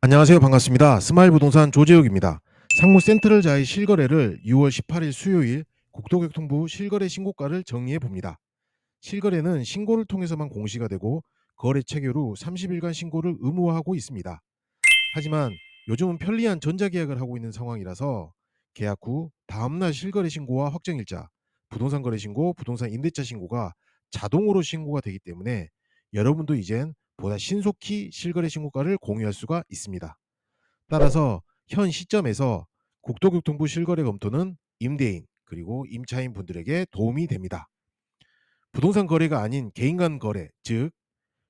안녕하세요. 반갑습니다. 스마일 부동산 조재욱입니다. 상무 센트럴자의 실거래를 6월 18일 수요일 국토교통부 실거래 신고가를 정리해 봅니다. 실거래는 신고를 통해서만 공시가 되고 거래 체결 후 30일간 신고를 의무화하고 있습니다. 하지만 요즘은 편리한 전자계약을 하고 있는 상황이라서 계약 후 다음날 실거래 신고와 확정일자, 부동산 거래 신고, 부동산 임대차 신고가 자동으로 신고가 되기 때문에 여러분도 이젠 보다 신속히 실거래 신고가를 공유할 수가 있습니다. 따라서 현 시점에서 국토교통부 실거래 검토는 임대인 그리고 임차인 분들에게 도움이 됩니다. 부동산 거래가 아닌 개인 간 거래, 즉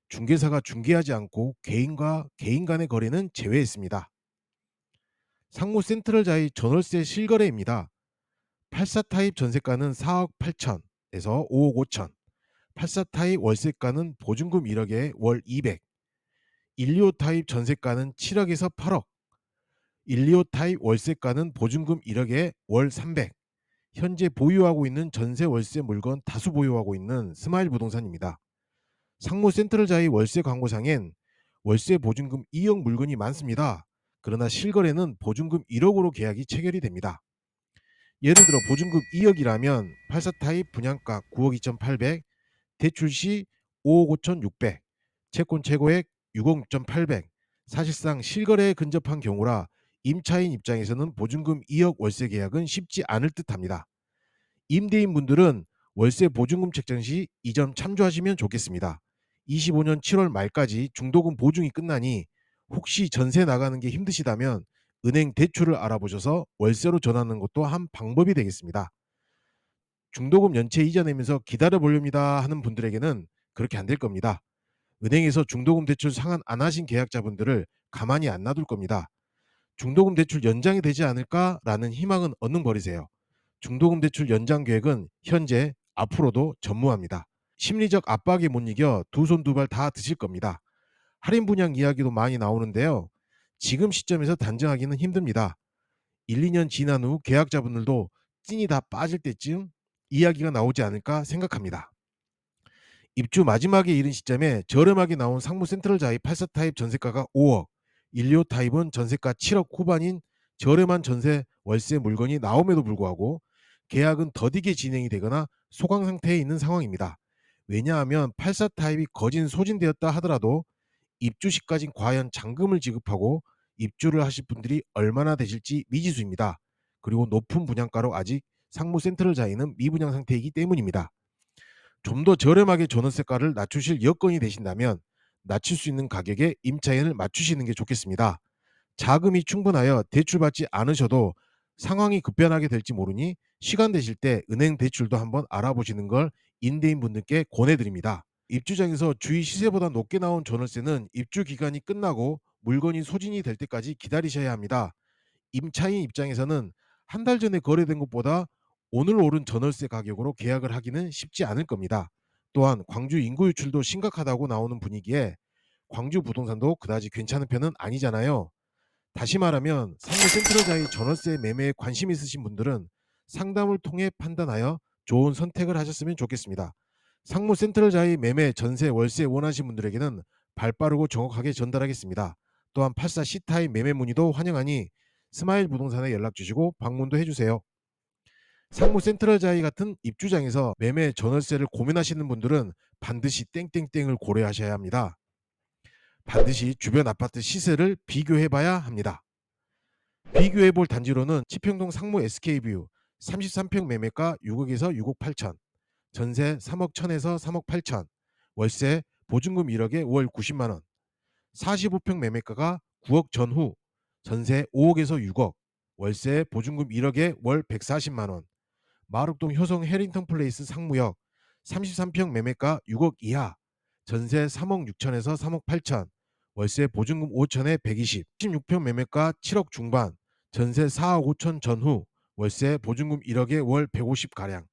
중개사가 중개하지 않고 개인과 개인 간의 거래는 제외했습니다. 상무 센트럴자의 전월세 실거래입니다. 84 타입 전세가는 4억 8천에서 5억 5천, 84 타입 월세가는 보증금 1억에 월 200, 125 타입 전세가는 7억에서 8억, 125 타입 월세가는 보증금 1억에 월 300. 현재 보유하고 있는 전세 월세 물건 다수 보유하고 있는 스마일 부동산입니다. 상무 센트럴자의 월세 광고상엔 월세 보증금 2억 물건이 많습니다. 그러나 실거래는 보증금 1억으로 계약이 체결이 됩니다. 예를 들어 보증금 2억이라면 84 타입 분양가 9억 2,800, 대출 시 5억 5,600, 채권 최고액 6억 6,800. 사실상 실거래에 근접한 경우라 임차인 입장에서는 보증금 2억 월세 계약은 쉽지 않을 듯합니다. 임대인 분들은 월세 보증금 책정 시 이 점 참조하시면 좋겠습니다. 25년 7월 말까지 중도금 보증이 끝나니 혹시 전세 나가는 게 힘드시다면 은행 대출을 알아보셔서 월세로 전하는 것도 한 방법이 되겠습니다. 중도금 연체 이자 내면서 기다려 보렵니다 하는 분들에게는 그렇게 안 될 겁니다. 은행에서 중도금 대출 상환 안 하신 계약자분들을 가만히 안 놔둘 겁니다. 중도금 대출 연장이 되지 않을까라는 희망은 얼른 버리세요. 중도금 대출 연장 계획은 현재 앞으로도 전무합니다. 심리적 압박에 못 이겨 두 손 두 발 다 드실 겁니다. 할인 분양 이야기도 많이 나오는데요. 지금 시점에서 단정하기는 힘듭니다. 1, 2년 지난 후 계약자분들도 찐이 다 빠질 때쯤 이야기가 나오지 않을까 생각합니다. 입주 마지막에 이른 시점에 저렴하게 나온 상무 센트럴자의 84 타입 전세가가 5억, 125 타입은 전세가 7억 후반인 저렴한 전세 월세 물건이 나옴에도 불구하고 계약은 더디게 진행이 되거나 소강 상태에 있는 상황입니다. 왜냐하면 84 타입이 거진 소진되었다 하더라도 입주 시까지 과연 잔금을 지급하고 입주를 하실 분들이 얼마나 되실지 미지수입니다. 그리고 높은 분양가로 아직 상무 센트럴자에는 미분양 상태이기 때문입니다. 좀 더 저렴하게 전월세가를 낮추실 여건이 되신다면 낮출 수 있는 가격에 임차인을 맞추시는 게 좋겠습니다. 자금이 충분하여 대출받지 않으셔도 상황이 급변하게 될지 모르니 시간 되실 때 은행 대출도 한번 알아보시는 걸 임대인 분들께 권해드립니다. 입주장에서 주위 시세보다 높게 나온 전월세는 입주 기간이 끝나고 물건이 소진이 될 때까지 기다리셔야 합니다. 임차인 입장에서는 한 달 전에 거래된 것보다 오늘 오른 전월세 가격으로 계약을 하기는 쉽지 않을 겁니다. 또한 광주 인구 유출도 심각하다고 나오는 분위기에 광주 부동산도 그다지 괜찮은 편은 아니잖아요. 다시 말하면 상무 센트럴자의 전월세 매매에 관심 있으신 분들은 상담을 통해 판단하여 좋은 선택을 하셨으면 좋겠습니다. 상무 센트럴자의 매매, 전세, 월세 원하시는 분들에게는 발빠르고 정확하게 전달하겠습니다. 또한 84 C타입 매매 문의도 환영하니 스마일 부동산에 연락 주시고 방문도 해주세요. 상무 센트럴자이 같은 입주장에서 매매 전월세를 고민하시는 분들은 반드시 땡땡땡을 고려하셔야 합니다. 반드시 주변 아파트 시세를 비교해 봐야 합니다. 비교해 볼 단지로는 치평동 상무 SK뷰 33평 매매가 6억에서 6억 8천, 전세 3억 1천에서 3억 8천, 월세 보증금 1억에 월 90만 원, 45평 매매가가 9억 전후, 전세 5억에서 6억, 월세 보증금 1억에 월 140만 원, 마곡동 효성 해링턴 플레이스 상무역 33평 매매가 6억 이하, 전세 3억 6천에서 3억 8천, 월세 보증금 5천에 120, 16평 매매가 7억 중반, 전세 4억 5천 전후, 월세 보증금 1억에 월 150 가량.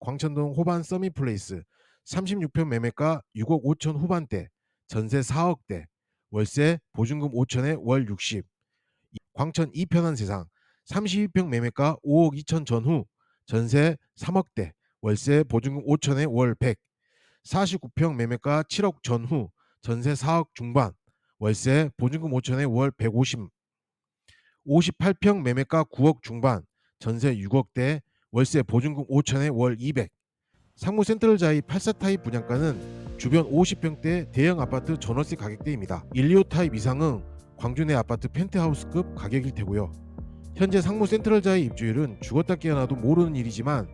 광천동 호반 서밋플레이스 36평 매매가 6억 5천 후반대, 전세 4억대, 월세 보증금 5천에 월 60. 광천 이편한 세상 32평 매매가 5억 2천 전후, 전세 3억대, 월세 보증금 5천에 월 100. 49평 매매가 7억 전후, 전세 4억 중반, 월세 보증금 5천에 월 150, 58평 매매가 9억 중반, 전세 6억대, 월세 보증금 5천에 월 200. 상무 센트럴자이 84 타입 분양가는 주변 50평대 대형 아파트 전월세 가격대입니다. 125 타입 이상은 광주 내 아파트 펜트하우스급 가격일 테고요. 현재 상무 센트럴자이 입주율은 죽었다 깨어나도 모르는 일이지만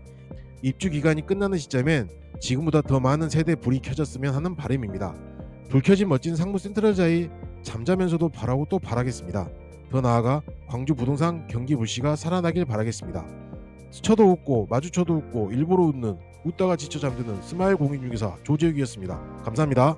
입주 기간이 끝나는 시점엔 지금보다 더 많은 세대 불이 켜졌으면 하는 바람입니다. 불 켜진 멋진 상무 센트럴자이 잠자면서도 바라고 또 바라겠습니다. 더 나아가 광주 부동산 경기 불씨가 살아나길 바라겠습니다. 스쳐도 웃고 마주쳐도 웃고 일부러 웃는 웃다가 지쳐 잠드는 스마일 공인중개사 조재욱이었습니다. 감사합니다.